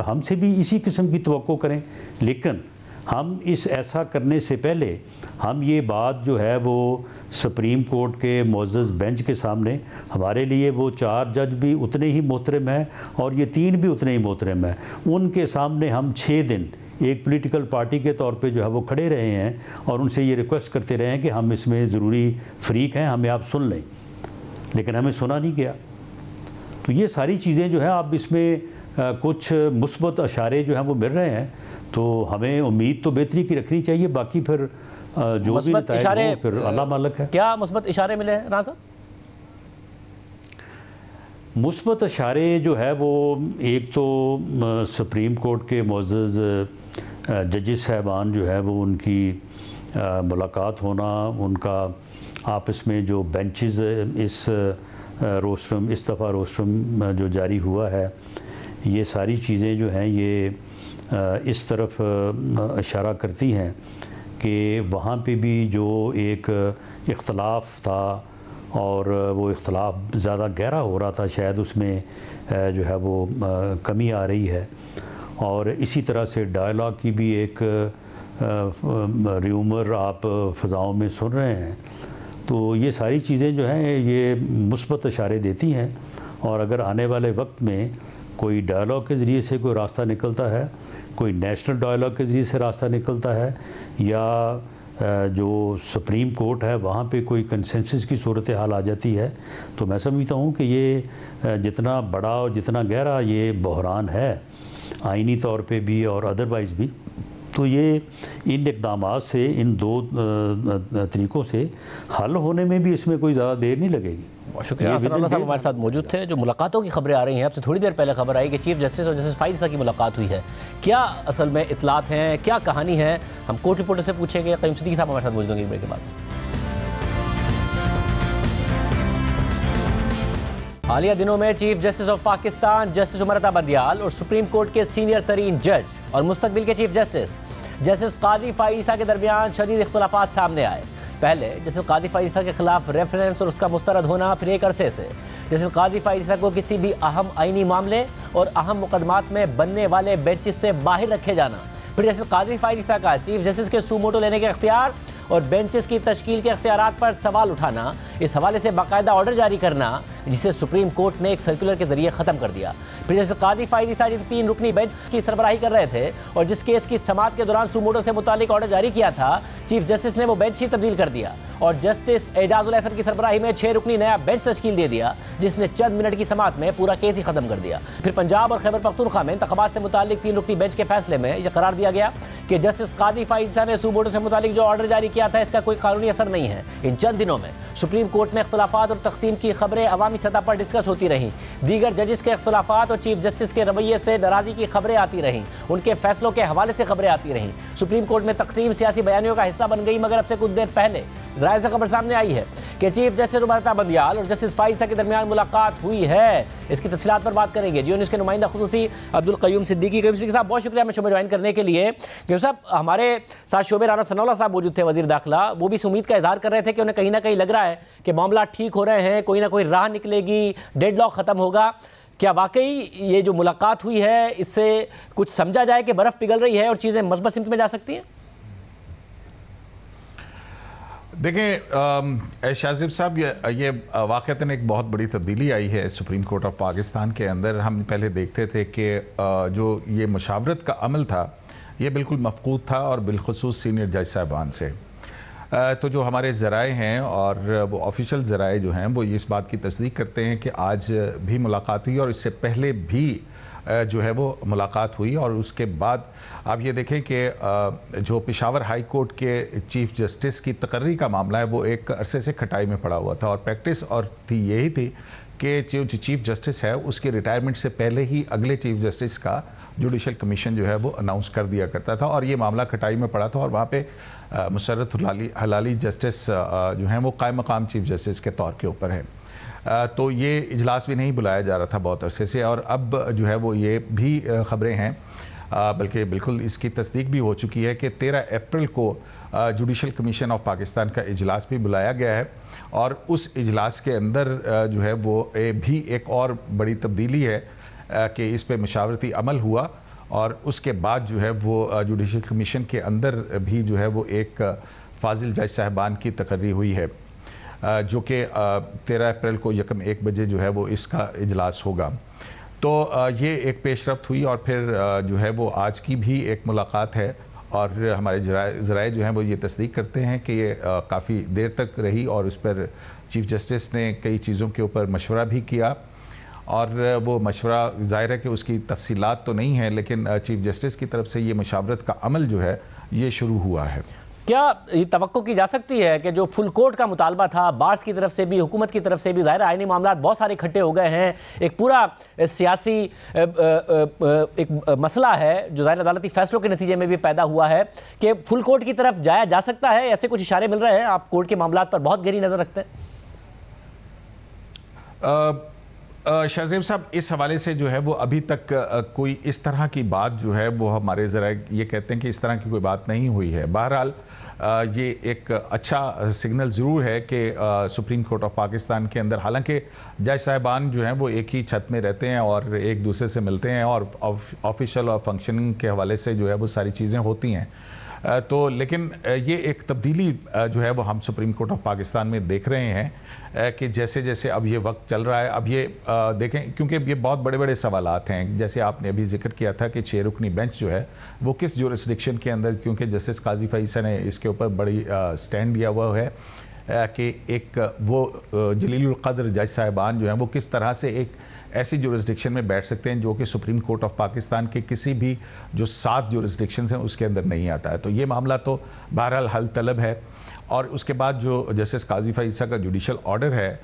हमसे भी इसी किस्म की तवक्को करें। लेकिन हम ऐसा करने से पहले हम ये बात जो है वो सुप्रीम कोर्ट के मुअज़्ज़ज़ बेंच के सामने, हमारे लिए वो 4 जज भी उतने ही मोहतरम हैं और ये 3 भी उतने ही मोहतरम हैं, उनके सामने हम 6 दिन एक पॉलिटिकल पार्टी के तौर पे जो है वो खड़े रहे हैं और उनसे ये रिक्वेस्ट करते रहे हैं कि हम इसमें ज़रूरी फ़रीक हैं, हमें आप सुन लें, लेकिन हमें सुना नहीं गया। तो ये सारी चीज़ें जो है आप इसमें कुछ मुस्बत इशारे जो हैं वो मिल रहे हैं, तो हमें उम्मीद तो बेहतरी की रखनी चाहिए, बाकी फिर जो भी इशारे फिर अल्लाह मालिक है। क्या मुस्बत इशारे मिले हैं राजा? मुस्बत इशारे जो है वो एक तो सुप्रीम कोर्ट के मुअज़्ज़ज़ जजेस साहबान जो है वो उनकी मुलाकात होना, उनका आपस में जो बेंचेस इस रोस्ट्रम इस दफ़ा रोस्ट्रम जो जारी हुआ है, ये सारी चीज़ें जो हैं ये इस तरफ इशारा करती हैं कि वहाँ पे भी जो एक इख्तलाफ था और वो इख्तलाफ ज़्यादा गहरा हो रहा था, शायद उसमें जो है वो कमी आ रही है। और इसी तरह से डायलॉग की भी एक र्यूमर आप फ़ज़ाओं में सुन रहे हैं। तो ये सारी चीज़ें जो हैं ये मुस्बत इशारे देती हैं, और अगर आने वाले वक्त में कोई डायलॉग के ज़रिए से कोई रास्ता निकलता है, कोई नेशनल डायलॉग के ज़रिए से रास्ता निकलता है, या जो सुप्रीम कोर्ट है वहाँ पे कोई कंसेंसस की सूरत हाल आ जाती है, तो मैं समझता हूँ कि ये जितना बड़ा और जितना गहरा ये बहरान है आइनी तौर पे भी और अदरवाइज़ भी, तो ये इन इक़दामात से, इन 2 तरीक़ों से हल होने में भी इसमें कोई ज़्यादा देर नहीं लगेगी। बहुत शुक्रिया। असदुल्लाह साहब हमारे साथ मौजूद थे। जो मुलाकातों की खबरें आ रही हैं, आपसे थोड़ी देर पहले खबर आई कि चीफ जस्टिस और जस्टिस फाइज़ की मुलाकात हुई है, क्या असल में इतलात हैं, क्या कहानी है, हम कोर्ट रिपोर्टर से पूछेंगे। क़य्यूम सिद्दीकी साहब हमारे साथ मौजूद होंगे ब्रेक के बाद। हालिया दिनों में chief justice of Pakistan justice Umar Ata Bandial और सुप्रीम कोर्ट के सीनियर तरीन जज और मुस्तकबिल के चीफ जस्टिस जस्टिस काजी फ़ाइज़ ईसा के दरमियान शदीद इख्तिलाफ़ात सामने आए। पहले जस्टिस काजी फ़ाइज़ ईसा के खिलाफ रेफरेंस और उसका मुस्तरद होना, फिर एक अरसे से जस्टिस काजी फ़ाइज़ ईसा को किसी भी अहम आइनी मामले और अहम मुकदमात में बनने वाले बेंचेस से बाहर रखे जाना, फिर जस्टिस काजी फ़ाइज़ ईसा का चीफ जस्टिस के सू मोटो लेने के इख्तियार और बेंचेस की तश्कील के इख्तियारात पर सवाल उठाना, इस हवाले से बाकायदा ऑर्डर जारी करना, जिसे सुप्रीम कोर्ट ने एक सर्कुलर के जरिए खत्म कर दिया। फिर जैसे काजी फाइज ईसारी 3 रुकनी बेंच की सरबराही कर रहे थे और जिस केस की समाअत के दौरान सुमोटो से मुतालिक ऑर्डर जारी किया था, चीफ जस्टिस ने वो बेंच ही तब्दील कर दिया और जस्टिस एजाजुल एहसन की सरबराही में 6 रुकनी नया बेंच तश्कील दे दिया, जिसने चंद मिनट की समाअत में पूरा केस ही खत्म कर दिया। फिर पंजाब और खैबर पख्तूनख्वा में इंतखाबात से मुतालिक 3 रुकनी बेंच के फैसले में यह करार दिया गया कि जस्टिस काजी फाइज ईसा ने सुमोटो से मुतालिक जो ऑर्डर जारी किया था, इसका कोई कानूनी असर नहीं है। इन चंद दिनों में सुप्रीम कोर्ट में इख्तलाफात और तकसीम की खबरें अवामी सतह पर डिस्कस होती रहीं। दीगर जजेस के इख्तलाफात और चीफ जस्टिस के रवैये से नाराजगी की खबरें आती रहीं, उनके फैसलों के हवाले से खबरें आती रहीं। सुप्रीम कोर्ट में तकसीम सियासी बयानियों का हिस्सा बन गई, मगर अब से कुछ देर पहले ज़राए से खबर सामने आई है कि चीफ जस्टिस उमर बंदियाल और जस्टिस फाइज़ के दरमियान मुलाकात हुई है। इसकी तफसीलात पर बात करेंगे। जियो न्यूज़ के नुमाइंदा खुसूसी अब्दुल क़य्यूम सिद्दीकी। क़य्यूम सिद्दीकी साहब, बहुत शुक्रिया हमें शो में ज्वाइन करने के लिए। क्योंकि साहब, हमारे साथ शोबे राना सनाउल्लाह साहब मौजूद थे, वज़ीर दाखिला। वो भी इस उम्मीद का इजहार कर रहे थे कि उन्हें कहीं ना कहीं लग रहा है कि मामला ठीक हो रहे हैं, कोई ना कोई राह निकलेगी, डेडलॉक ख़त्म होगा। क्या वाकई ये जो मुलाकात हुई है, इससे कुछ समझा जाए कि बर्फ़ पिघल रही है और चीज़ें मस्बत सिमत में जा सकती हैं? देखें शाहज़ेब साहब, ये वाक़तन एक बहुत बड़ी तब्दीली आई है सुप्रीम कोर्ट ऑफ पाकिस्तान के अंदर। हम पहले देखते थे कि जो ये मुशावरत का अमल था, ये बिल्कुल मफकूद था और बिलखुसूस सीनियर जज साहबान से। तो जो हमारे ज़राए हैं और वो ऑफिशियल ज़राए जो हैं, वो इस बात की तस्दीक करते हैं कि आज भी मुलाकात हुई और इससे पहले भी जो है वो मुलाकात हुई। और उसके बाद आप ये देखें कि जो पेशावर हाई कोर्ट के चीफ जस्टिस की तकर्री का मामला है, वो एक अरसे से खटाई में पड़ा हुआ था और प्रैक्टिस और यही थी कि जो चीफ जस्टिस है उसके रिटायरमेंट से पहले ही अगले चीफ जस्टिस का जुडिशल कमीशन जो है वो अनाउंस कर दिया करता था और ये मामला खटाई में पड़ा था। और वहाँ पे मुसर्रत हलाली जस्टिस जो हैं वो कायम मकाम चीफ जस्टिस के तौर के ऊपर है। तो ये इजलास भी नहीं बुलाया जा रहा था बहुत अरसे से। और अब जो है वो ये भी ख़बरें हैं, बल्कि बिल्कुल इसकी तस्दीक भी हो चुकी है कि 13 अप्रैल को जुडिशल कमीशन ऑफ पाकिस्तान का इजलास भी बुलाया गया है और उस इजलास के अंदर जो है वो भी एक और बड़ी तब्दीली है कि इस पे मशावरती अमल हुआ और उसके बाद जो है वो जुडिशल कमीशन के अंदर भी जो है वो एक फाजिल जज साहबान की तकर्री हुई है, जो कि 13 अप्रैल को यकम 1 बजे जो है वो इसका इजलास होगा। तो ये एक पेशरफ्त हुई और फिर जो है वो आज की भी एक मुलाकात है और हमारे ज़राए जो हैं वो ये तस्दीक करते हैं कि ये काफ़ी देर तक रही और उस पर चीफ जस्टिस ने कई चीज़ों के ऊपर मशवरा भी किया और वो मशवरा ज़ाहिर है कि उसकी तफसीलात तो नहीं है, लेकिन चीफ जस्टिस की तरफ से ये मुशावरत का अमल जो है ये शुरू हुआ है। क्या ये तवक्को की जा सकती है कि जो फुल कोर्ट का मुतालबा था, बार्स की तरफ से भी, हुकूमत की तरफ से भी, ज़ाहिर आईनी मामला बहुत सारे इकट्ठे हो गए हैं, एक पूरा सियासी एक मसला है जो ज़ाहिर अदालती फैसलों के नतीजे में भी पैदा हुआ है, कि फुल कोर्ट की तरफ जाया जा सकता है? ऐसे कुछ इशारे मिल रहे हैं? आप कोर्ट के मामला पर बहुत गहरी नज़र रखते हैं। शाहज़ेब साहब, इस हवाले से जो है वो अभी तक कोई इस तरह की बात जो है वो हमारे ज़रा ये कहते हैं कि इस तरह की कोई बात नहीं हुई है। बहरहाल ये एक अच्छा सिग्नल ज़रूर है कि सुप्रीम कोर्ट ऑफ पाकिस्तान के अंदर, हालांकि जज साहबान जो हैं वो एक ही छत में रहते हैं और एक दूसरे से मिलते हैं और ऑफिशियल और फंक्शनिंग के हवाले से जो है वो सारी चीज़ें होती हैं, तो लेकिन ये एक तब्दीली जो है वो हम सुप्रीम कोर्ट ऑफ पाकिस्तान में देख रहे हैं कि जैसे जैसे अब ये वक्त चल रहा है, अब ये देखें, क्योंकि ये बहुत बड़े बड़े सवालात हैं। जैसे आपने अभी जिक्र किया था कि 6 रुकनी बेंच जो है वो किस जुरिस्डिक्शन के अंदर, क्योंकि जस्टिस काजी फाइज़ ने इसके ऊपर बड़ी स्टैंड लिया हुआ है कि एक वो जलीलुल क़द्र जज साहिबान जो हैं वो किस तरह से एक ऐसी जुरिस्डिक्शन में बैठ सकते हैं जो कि सुप्रीम कोर्ट ऑफ पाकिस्तान के किसी भी जो 7 जुरिस्डिक्शंस हैं उसके अंदर नहीं आता है। तो ये मामला तो बहरहाल हल तलब है। और उसके बाद जो जस्टिस काजी फाइज़ का जुडिशल ऑर्डर है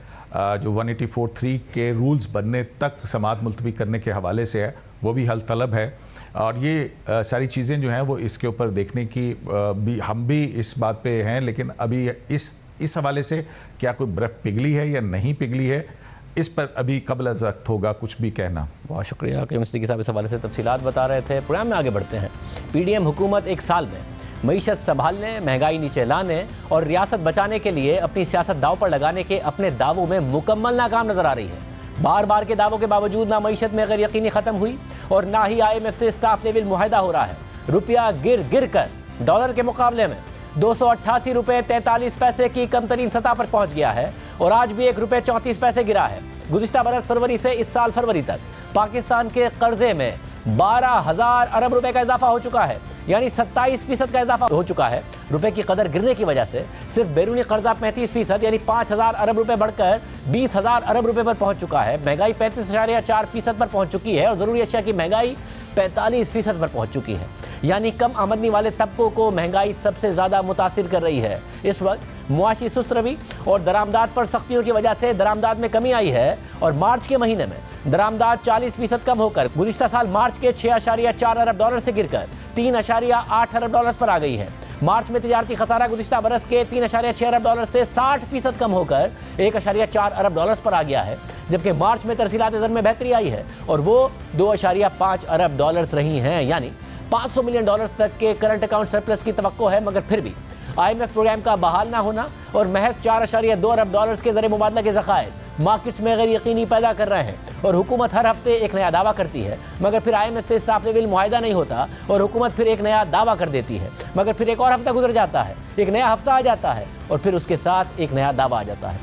जो 184(3) के रूल्स बनने तक समाअत मुलतवी करने के हवाले से है, वो भी हल तलब है। और ये सारी चीज़ें जो हैं वो इसके ऊपर देखने की भी हम भी इस बात पे हैं, लेकिन अभी इस हवाले से क्या कोई बर्फ़ पिघली है या नहीं पिघली है, इस पर अभी कबल अज़ वक्त होगा कुछ भी कहना। बहुत शुक्रिया क़य्यूम सिद्दीकी साहब इस हवाले से तफसीलात बता रहे थे। प्रोग्राम में आगे बढ़ते हैं। PDM हुकूमत 1 साल में मईशत संभालने, महंगाई नीचे लाने और रियासत बचाने के लिए अपनी सियासत दाव पर लगाने के अपने दावों में मुकम्मल नाकाम नजर आ रही है। बार बार के दावों के बावजूद ना मईशत में गैर यकीनी ख़त्म हुई और ना ही IMF से स्टाफ लेवल मुआहदा हो रहा है। रुपया गिर गिर कर डॉलर के मुकाबले में ₹288.43 की कम तरीन सतह पर पहुंच गया है और आज भी ₹1.34 गिरा है। गुज़िश्ता बरस फरवरी से इस साल फरवरी तक पाकिस्तान के कर्जे में 12,000 अरब रुपए का इजाफा हो चुका है, यानी 27% का इजाफा हो चुका है। रुपए की कदर गिरने की वजह से सिर्फ बैरूनी कर्जा 35% यानी 5,000 अरब रुपए बढ़कर 20,000 अरब रुपए पर पहुंच चुका है। महंगाई 35.4% पर पहुंच चुकी है और ज़रूरी अशिया की महंगाई 45% पर पहुंच चुकी है, यानी कम आमदनी वाले तबकों को महंगाई सबसे ज़्यादा मुतासिर कर रही है। इस वक्त मुआशी सुस्त रवि और दरामदाद पर सख्तियों की वजह से दरामदाद में कमी आई है और मार्च के महीने में दरामदाद 40% कम होकर गुज़िश्ता साल मार्च के $6.4 अरब से गिरकर $3.8 अरब पर आ गई है। मार्च में तिजारती खसारा गुज़िश्ता बरस के $3.6 अरब से 60% कम होकर $1.4 अरब पर आ गया है, जबकि मार्च में तरसीलात ज़र में बेहतरी आई है और वो $2.5 अरब रही हैं, यानी $500 मिलियन तक के करंट अकाउंट सरप्लस की तवक्को है। मगर फिर भी IMF प्रोग्राम का बहाल ना होना और महज $4.2 अरब के ज़रिए मुबादला के ज़खायर मार्केट्स में गैर यकीनी पैदा कर रहे हैं और हुकूमत हर हफ्ते एक नया दावा करती है, मगर फिर IMF से स्टाफ लेवल मुआहिदा नहीं होता और हुकूमत फिर एक नया दावा कर देती है, मगर फिर एक और हफ्ता गुजर जाता है, एक नया हफ्ता आ जाता है और फिर उसके साथ एक नया दावा आ जाता है।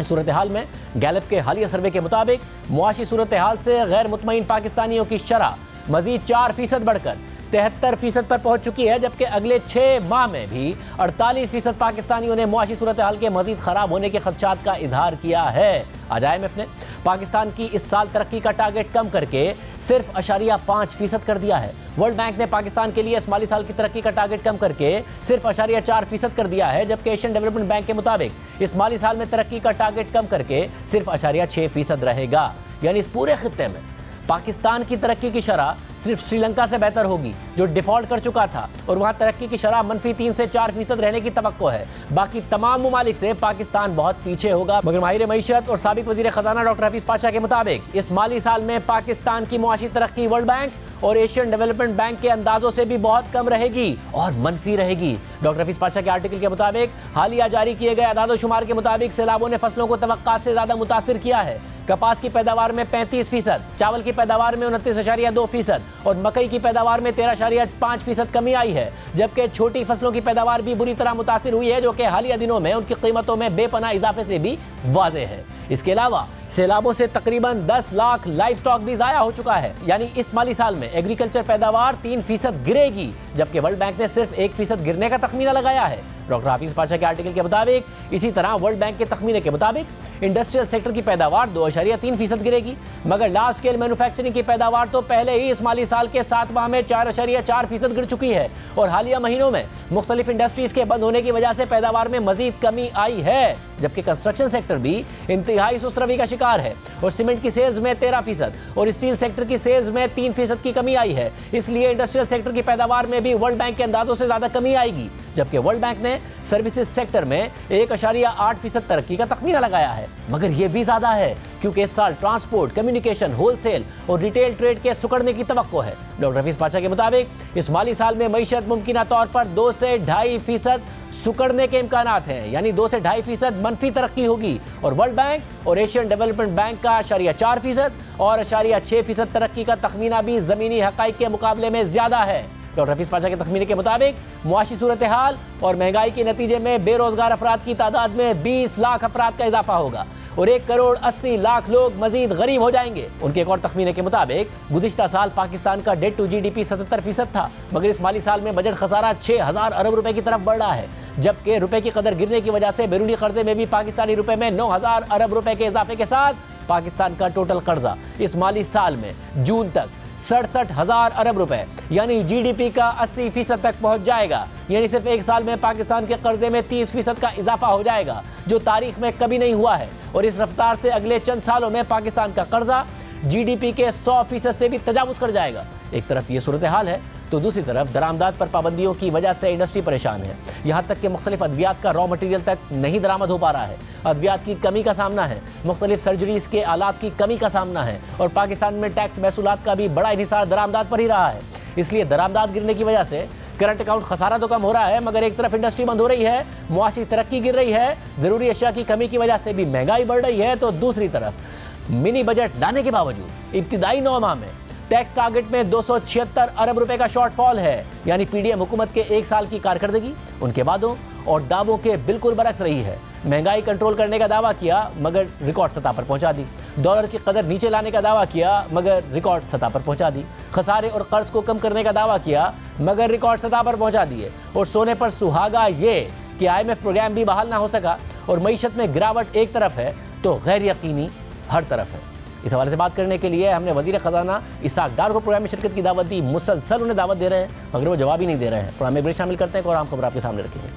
इस सूरत हाल में गैलप के हालिया सर्वे के मुताबिक मुआशी सूरत हाल से गैर मुतमईन पाकिस्तानियों की शरह मजीद 4% बढ़कर 73% पर पहुंच चुकी है, जबकि अगले 6 माह में भी 48% पाकिस्तानियों ने मुआशी सूरत हाल के मजीद खराब होने के खदशात का इजहार किया है। आज IMF ने पाकिस्तान की इस साल तरक्की का टारगेट कम करके सिर्फ 0.5% कर दिया है। वर्ल्ड बैंक ने पाकिस्तान के लिए इस माली साल की तरक्की का टारगेट कम करके सिर्फ 0.4% कर दिया है, जबकि एशियन डेवलपमेंट बैंक के मुताबिक इस माली साल में तरक्की का टारगेट कम करके सिर्फ 0.6% रहेगा। यानी इस पूरे खित्ते में पाकिस्तान की तरक्की की शरह सिर्फ श्रीलंका से बेहतर होगी, जो डिफॉल्ट कर चुका था और वहां तरक्की की शरह -3 से 4% रहने की तवक्को है। बाकी तमाम ममालिक से पाकिस्तान बहुत पीछे होगा। मगर माहिर मईशत और साबिक वजीर खजाना डॉक्टर हफीज पाशा के मुताबिक इस माली साल में पाकिस्तान की मुआशी तरक्की वर्ल्ड बैंक और एशियन डेवलपमेंट बैंक के अंदाजों से भी बहुत कम रहेगी और मनफी रहेगी। डॉक्टर हफीज पाशा के आर्टिकल के मुताबिक हालिया जारी किए गए अदाद शुमार के मुताबिक सैलाबों ने फसलों को तवक्कात से ज्यादा मुतासिर किया है। कपास की पैदावार में 35%, चावल की पैदावार में 29.2% और मकई की पैदावार में 13.5% कमी आई है, जबकि छोटी फसलों की पैदावार भी बुरी तरह मुतासिर हुई है, जो कि हालिया दिनों में उनकी कीमतों में बेपनाह इजाफे से भी वाज़ेह है। इसके अलावा सैलाबों से तकरीबन 10 लाख लाइव स्टॉक भी ज़ाया हो चुका है, यानी इस माली साल में एग्रीकल्चर पैदावार 3% गिरेगी, जबकि वर्ल्ड बैंक ने सिर्फ 1% गिरने का तखमीना लगाया है। डॉक्टर हाफिज पाशा के आर्टिकल के मुताबिक इसी तरह वर्ल्ड बैंक के तखमीने के मुताबिक इंडस्ट्रियल सेक्टर की पैदावार 2.3% गिरेगी, मगर लार्ज स्केल मैन्युफैक्चरिंग की पैदावार तो पहले ही इस माली साल के 7 माह में 4.4% गिर चुकी है और हालिया महीनों में मुख्तलिफ इंडस्ट्रीज के बंद होने की वजह से पैदावार में मजीद कमी आई है, जबकि कंस्ट्रक्शन सेक्टर भी इंतहाई सुस्त रवि का शिकार है और सीमेंट की सेल्स में 13% और स्टील सेक्टर की सेल्स में 3% की कमी आई है। इसलिए इंडस्ट्रियल सेक्टर की पैदावार में भी वर्ल्ड बैंक के अंदाजों से ज्यादा कमी आएगी, जबकि वर्ल्ड बैंक ने सर्विसेज सेक्टर में 1.8% तरक्की का तखमीना लगाया है। मगर यह भी ज्यादा है क्योंकि इस साल ट्रांसपोर्ट, कम्युनिकेशन, होलसेल और रिटेल ट्रेड के सुकड़ने की तवक्को है। डॉक्टर हफीज पाशा के मुताबिक इस माली साल में मईशत मुमकिना तौर पर 2 से 2.5% सुकड़ने के इम्कानात हैं, यानी 2 से 2.5% मनफी तरक्की होगी और वर्ल्ड बैंक और एशियन डेवलपमेंट बैंक का 0.4% और 0.6% तरक्की का तखमीना भी ज़मीनी हक़ाइक़ के मुकाबले में ज़्यादा है। डॉक्टर हफीज पाशा के तखमीने के मुताबिक मुआशी सूरत हाल और महंगाई के नतीजे में बेरोजगार अफराद की तादाद में 20 लाख अफराद का इजाफा होगा और 1.80 करोड़ लोग मजीद गरीब हो जाएंगे। उनके एक और तखमीने के मुताबिक गुज़िश्ता साल पाकिस्तान का डेट टू GDP 77% था, मगर इस माली साल में बजट खसारा 6,000 अरब रुपए की तरफ बढ़ रहा है, जबकि रुपए की कदर गिरने की वजह से बैरूनी कर्जे में भी पाकिस्तानी रुपए में 9,000 अरब रुपए के इजाफे के साथ पाकिस्तान का टोटल कर्जा इस माली साल में जून तक 67,000 अरब रुपए यानी GDP का 80% तक पहुंच जाएगा। यानी सिर्फ एक साल में पाकिस्तान के कर्जे में 30% का इजाफा हो जाएगा, जो तारीख में कभी नहीं हुआ है और इस रफ्तार से अगले चंद सालों में पाकिस्तान का कर्जा GDP के 100% से भी तजावुज कर जाएगा। एक तरफ ये सूरत हाल है तो दूसरी तरफ दरामदाद पर पाबंदियों की वजह से इंडस्ट्री परेशान है। यहाँ तक कि मुख्तलिफ अद्वियात का रॉ मटीरियल तक नहीं दरामद हो पा रहा है, अद्वियात की कमी का सामना है, मुख्तलिफ सर्जरीज के आलात की कमी का सामना है और पाकिस्तान में टैक्स महसूलात का भी बड़ा इन्हिसार दरामदाद पर ही रहा है। इसलिए दरामदाद गिरने की वजह से करंट अकाउंट खसारा तो कम हो रहा है, मगर एक तरफ इंडस्ट्री बंद हो रही है, मुआशी तरक्की गिर रही है, ज़रूरी अशिया की कमी की वजह से भी महंगाई बढ़ रही है, तो दूसरी तरफ मिनी बजट लाने के बावजूद इब्तिदाई 9 माह में टैक्स टारगेट में 276 अरब रुपए का शॉर्टफॉल है, यानी पीडीएम हुकूमत के एक साल की कारकर्दगी उनके वादों और दावों के बिल्कुल बरक्स रही है। महंगाई कंट्रोल करने का दावा किया मगर रिकॉर्ड सतह पर पहुंचा दी। डॉलर की कदर नीचे लाने का दावा किया मगर रिकॉर्ड सतह पर पहुंचा दी। खसारे और कर्ज को कम करने का दावा किया मगर रिकॉर्ड सतह पर पहुंचा दिए। और सोने पर सुहागा ये कि IMF प्रोग्राम भी बहाल ना हो सका और मईशत में गिरावट एक तरफ है तो गैर यकीनी हर तरफ है। इस हवाले से बात करने के लिए हमने वजीर खजाना इसहाक डार को प्रोग्राम में शिरकत की दावत दी। मुसलसल उन्हें दावत दे रहे हैं मगर वो जवाब ही नहीं दे रहे हैं। प्रोग्राम में ब्रेक शामिल करते हैं और आम खबर आपके सामने रखेंगे।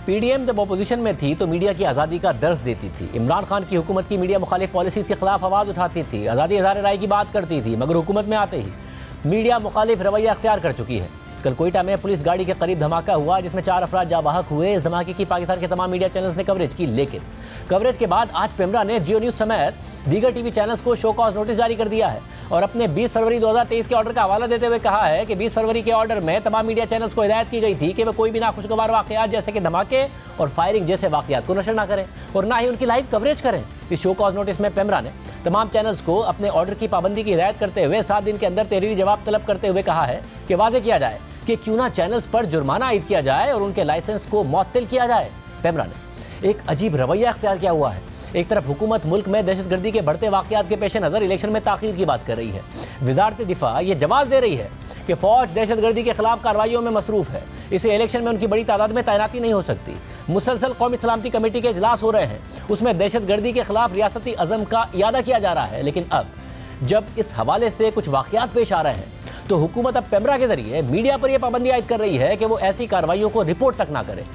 पीडीएम जब अपोजिशन में थी तो मीडिया की आज़ादी का दर्ज देती थी। इमरान खान की हुकूमत की मीडिया मुखालिफ पॉलिसीज़ के खिलाफ आवाज़ उठाती थी, आज़ादी इज़हार राय की बात करती थी, मगर हुकूमत में आते ही मीडिया मुखालिफ रवैया अख्तियार कर चुकी है। कल कोयटा में पुलिस गाड़ी के करीब धमाका हुआ जिसमें 4 अफराद जाबाहक हुए। इस धमाके की पाकिस्तान के तमाम मीडिया चैनल्स ने कवरेज की, लेकिन कवरेज के बाद आज पेमरा ने जियो न्यूज़ समेत दीगर टीवी चैनल्स को शो कॉज नोटिस जारी कर दिया है और अपने 20 फरवरी 2023 के ऑर्डर का हवाला देते हुए कहा है कि 20 फरवरी के ऑर्डर में तमाम मीडिया चैनल्स को हिदायत की गई थी कि वे कोई भी नाखुशगवार वाक़यात जैसे कि धमाके और फायरिंग जैसे वाक़यात को नशर ना करें और ना ही उनकी लाइव कवरेज करें। इस शो कॉज नोटिस में पेमरा ने तमाम चैनल्स को अपने ऑर्डर की पाबंदी की हिदायत करते हुए 7 दिन के अंदर तहरीरी जवाब तलब करते हुए कहा है कि वाज़ेह किया जाए कि क्यों ना चैनल्स पर जुर्माना आयद किया जाए और उनके लाइसेंस को मुअत्तल किया जाए। पेमरा ने एक अजीब रवैया अख्तियार किया हुआ है। एक तरफ हुकूमत मुल्क में दहशतगर्दी के बढ़ते वाक़यात के पेश नज़र इलेक्शन में ताख़ीर की बात कर रही है। वज़ारत दिफा ये जवाब दे रही है कि फ़ौज दहशतगर्दी के खिलाफ कार्रवाइयों में मसरूफ़ है, इसे इलेक्शन में उनकी बड़ी तादाद में तैनाती नहीं हो सकती। मुसलसल कौमी सलामती कमेटी के इजलास हो रहे हैं, उसमें दहशतगर्दी के खिलाफ रियासती अज़म का इयादा किया जा रहा है। लेकिन अब जब इस हवाले से कुछ वाक़यात पेश आ रहे हैं तो हुकूमत अब पेमरा के जरिए मीडिया पर यह पाबंदी आयद कर रही है कि वो ऐसी कार्रवाइयों को रिपोर्ट तक ना करे।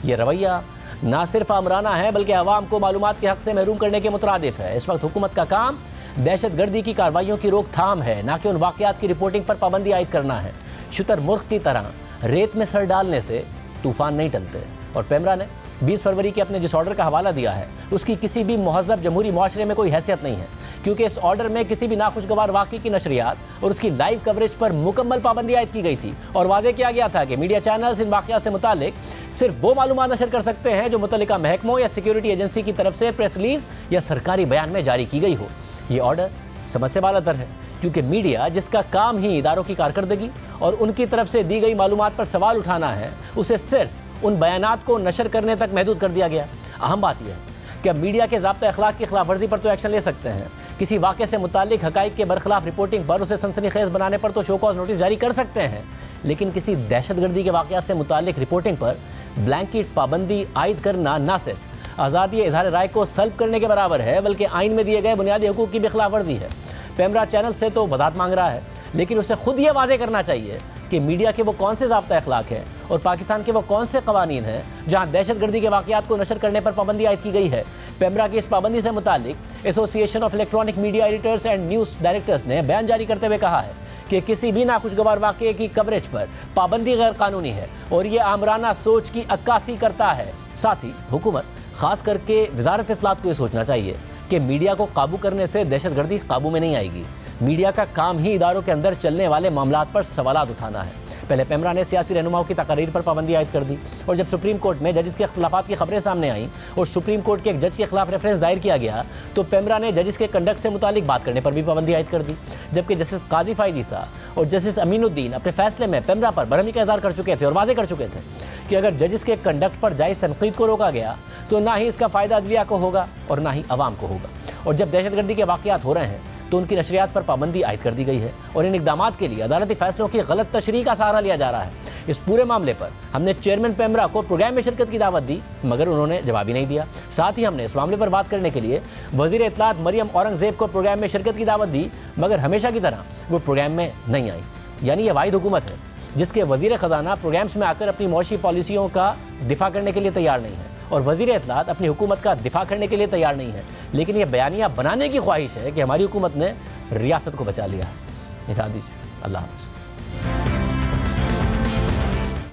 यह रवैया ना सिर्फ आमराना है बल्कि अवाम को मालूमात के हक से महरूम करने के मुतरादिफ है। इस वक्त हुकूमत का काम दहशतगर्दी की कार्रवाइयों की रोकथाम है, ना कि उन वाक़यात की रिपोर्टिंग पर पाबंदी आयद करना है। शुतुरमुर्ग की तरह रेत में सर डालने से तूफान नहीं टलते। और पेमरा ने 20 फरवरी के अपने जिस ऑर्डर का हवाला दिया है उसकी किसी भी महज़ब जमहूरी मुआशरे में कोई हैसियत नहीं है, क्योंकि इस ऑर्डर में किसी भी नाखुशगवार वाक़ई की नशरियात और उसकी लाइव कवरेज पर मुकम्मल पाबंदी आयद की गई थी और वाज़ेह किया गया था कि मीडिया चैनल्स इन वाक़यात से मुतालिक सिर्फ वो मालूमात नशर कर सकते हैं जो मुतल्लिका महकमों या सिक्योरिटी एजेंसी की तरफ से प्रेस रिलीज या सरकारी बयान में जारी की गई हो। ये ऑर्डर समझ से बालातर है, क्योंकि मीडिया जिसका काम ही इदारों की कारकर्दगी और उनकी तरफ से दी गई मालूमात पर सवाल उठाना है, उसे सिर्फ उन बयानात को नशर करने तक महदूद कर दिया गया। अहम बात यह है कि अब मीडिया के ज़ाब्ता अखलाक की खिलाफ वर्जी पर तो एक्शन ले सकते हैं, किसी वाक़े से मुतालिक हक़ाइक़ के बरखिलाफ रिपोर्टिंग पर उसे सनसनीखेज़ बनाने पर तो शो कॉज नोटिस जारी कर सकते हैं, लेकिन किसी दहशतगर्दी के वाक़यात से मुतालिक रिपोर्टिंग पर ब्लैंकेट पाबंदी आयद करना ना सिर्फ आज़ादी इज़हार राय को सल्ब करने के बराबर है बल्कि आइन में दिए गए बुनियादी हकूक़ की भी खिलाफ वर्जी है। पेमरा चैनल से तो वज़ाहत मांग रहा है, लेकिन उसे खुद ये वाज़ेह करना चाहिए कि मीडिया के वो कौन से ज़ाब्ता अखलाक हैं और पाकिस्तान के वो कौन से कवानीन हैं जहाँ दहशतगर्दी के वाक़यात को नशर करने पर पाबंदी आयद की गई है। पेमरा की इस पाबंदी से मुतालिक association of electronic media editors and news directors ने बयान जारी करते हुए कहा है कि किसी भी नाखुशगवार वाक़े की कवरेज पर पाबंदी गैर कानूनी है और ये आमराना सोच की अक्कासी करता है। साथ ही हुकूमत ख़ास करके वज़ारत इत्तलात को ये सोचना चाहिए कि मीडिया को काबू करने से दहशतगर्दी काबू में नहीं आएगी। मीडिया का काम ही इदारों के अंदर चलने वाले मामलात पर सवालात उठाना है। पहले पेमरा ने सियासी रहनुमाओं की तकारीर पर पाबंदी आयद कर दी और जब सुप्रीम कोर्ट में जजिस के अख्तिलाफ़ात की खबरें सामने आईं और सुप्रीम कोर्ट के एक जज के खिलाफ रेफरेंस दायर किया गया तो पेमरा ने जजिस के कंडक्ट से मुतालिक बात करने पर भी पाबंदी आयद कर दी। जबकि जस्टिस काजी फ़ाइज़ ईसा और जस्टिस अमीनुद्दीन अपने फैसले में पेमरा पर बरहमी का इज़हार कर चुके थे और वाज़ेह कर चुके थे कि अगर जजिस के कंडक्ट पर जायज़ तनकीद को रोका गया तो ना ही इसका फ़ायदा अदलिया को होगा और ना ही अवाम को होगा। और जब दहशतगर्दी के वाक़यात हो रहे हैं तो उनकी नशरियात पर पाबंदी आयद कर दी गई है और इन इक़दामात के लिए अदालती फ़ैसलों की गलत तशरीह का सहारा लिया जा रहा है। इस पूरे मामले पर हमने चेयरमैन पेमरा को प्रोग्राम में शिरकत की दावत दी मगर उन्होंने जवाब ही नहीं दिया। साथ ही हमने इस मामले पर बात करने के लिए वज़ीर इत्तलात मरियम औरंगज़ेब को प्रोग्राम में शिरकत की दावत दी मगर हमेशा की तरह वो प्रोग्राम में नहीं आई। यानी यह वाहिद हुकूमत है जिसके वज़ीर ख़जाना प्रोग्राम्स में आकर अपनी मौशी पॉलिसियों का दिफा करने के लिए तैयार नहीं है और वज़ीर इत्तलात अपनी हुकूमत का दिफा करने के लिए तैयार नहीं है, लेकिन यह बयानिया बनाने की ख्वाहिश है कि हमारी हुकूमत ने रियासत को बचा लिया है। इजाज़त दीजिए, अल्लाह हाफ़िज़।